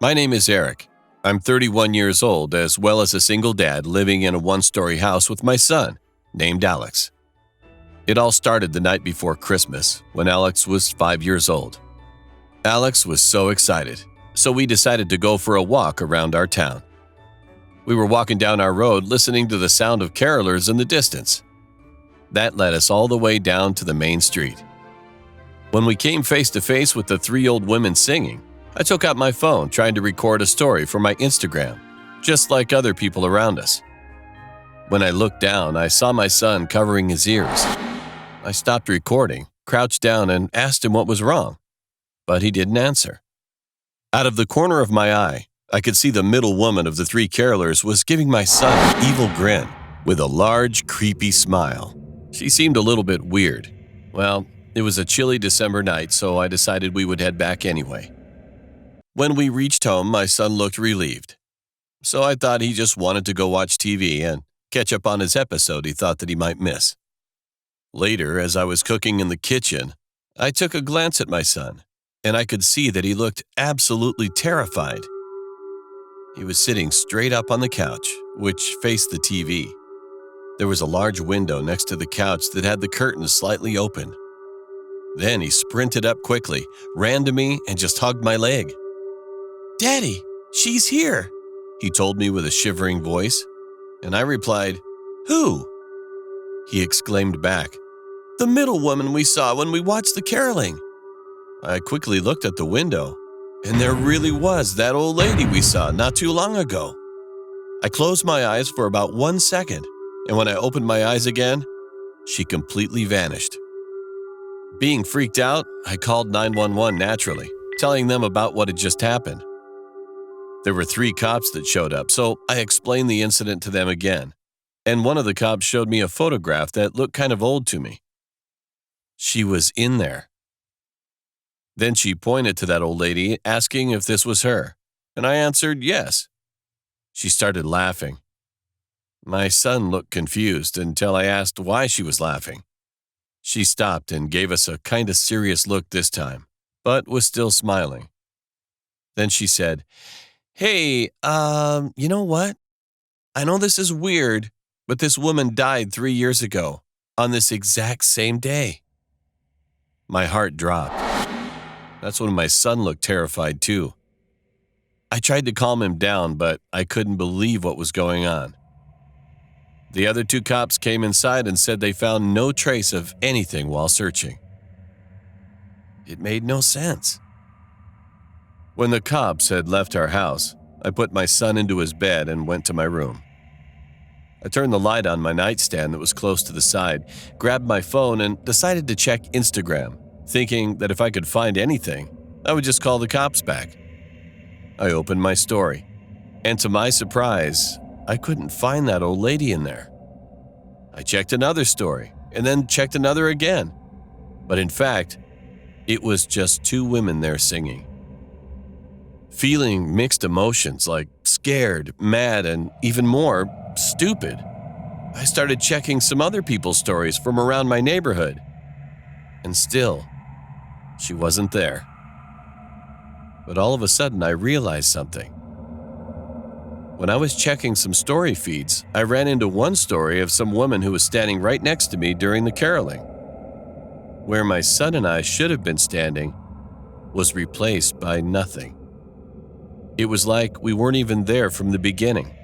My name is Eric. I'm 31 years old, as well as a single dad living in a one-story house with my son, named Alex. It all started the night before Christmas, when Alex was 5 years old. Alex was so excited, so we decided to go for a walk around our town. We were walking down our road listening to the sound of carolers in the distance. That led us all the way down to the main street. When we came face to face with the three old women singing, I took out my phone trying to record a story for my Instagram, just like other people around us. When I looked down, I saw my son covering his ears. I stopped recording, crouched down, and asked him what was wrong, but he didn't answer. Out of the corner of my eye, I could see the middle woman of the three carolers was giving my son an evil grin with a large, creepy smile. She seemed a little bit weird. Well, it was a chilly December night, so I decided we would head back anyway. When we reached home, my son looked relieved. So I thought he just wanted to go watch TV and catch up on his episode he thought that he might miss. Later, as I was cooking in the kitchen, I took a glance at my son, and I could see that he looked absolutely terrified. He was sitting straight up on the couch, which faced the TV. There was a large window next to the couch that had the curtains slightly open. Then he sprinted up quickly, ran to me, and just hugged my leg. "Daddy, she's here," he told me with a shivering voice, and I replied, "Who?" He exclaimed back, "The middle woman we saw when we watched the caroling." I quickly looked at the window, and there really was that old lady we saw not too long ago. I closed my eyes for about 1 second, and when I opened my eyes again, she completely vanished. Being freaked out, I called 911 naturally, telling them about what had just happened. There were 3 cops that showed up, so I explained the incident to them again, and one of the cops showed me a photograph that looked kind of old to me. She was in there. Then she pointed to that old lady, asking if this was her, and I answered yes. She started laughing. My son looked confused until I asked why she was laughing. She stopped and gave us a kind of serious look this time, but was still smiling. Then she said, "Hey, you know what? I know this is weird, but this woman died 3 years ago, on this exact same day." My heart dropped. That's when my son looked terrified too. I tried to calm him down, but I couldn't believe what was going on. The other 2 cops came inside and said they found no trace of anything while searching. It made no sense. When the cops had left our house, I put my son into his bed and went to my room. I turned the light on my nightstand that was close to the side, grabbed my phone, and decided to check Instagram, thinking that if I could find anything, I would just call the cops back. I opened my story, and to my surprise, I couldn't find that old lady in there. I checked another story, and then checked another again. But in fact, it was just 2 women there singing. Feeling mixed emotions like scared, mad, and even more, stupid, I started checking some other people's stories from around my neighborhood. And still, she wasn't there. But all of a sudden, I realized something. When I was checking some story feeds, I ran into one story of some woman who was standing right next to me during the caroling. Where my son and I should have been standing was replaced by nothing. It was like we weren't even there from the beginning.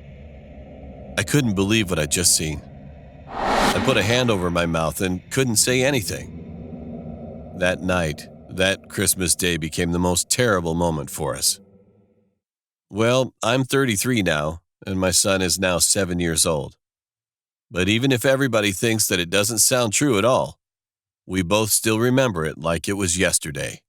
I couldn't believe what I'd just seen. I put a hand over my mouth and couldn't say anything. That night, that Christmas day became the most terrible moment for us. Well, I'm 33 now, and my son is now 7 years old. But even if everybody thinks that it doesn't sound true at all, we both still remember it like it was yesterday.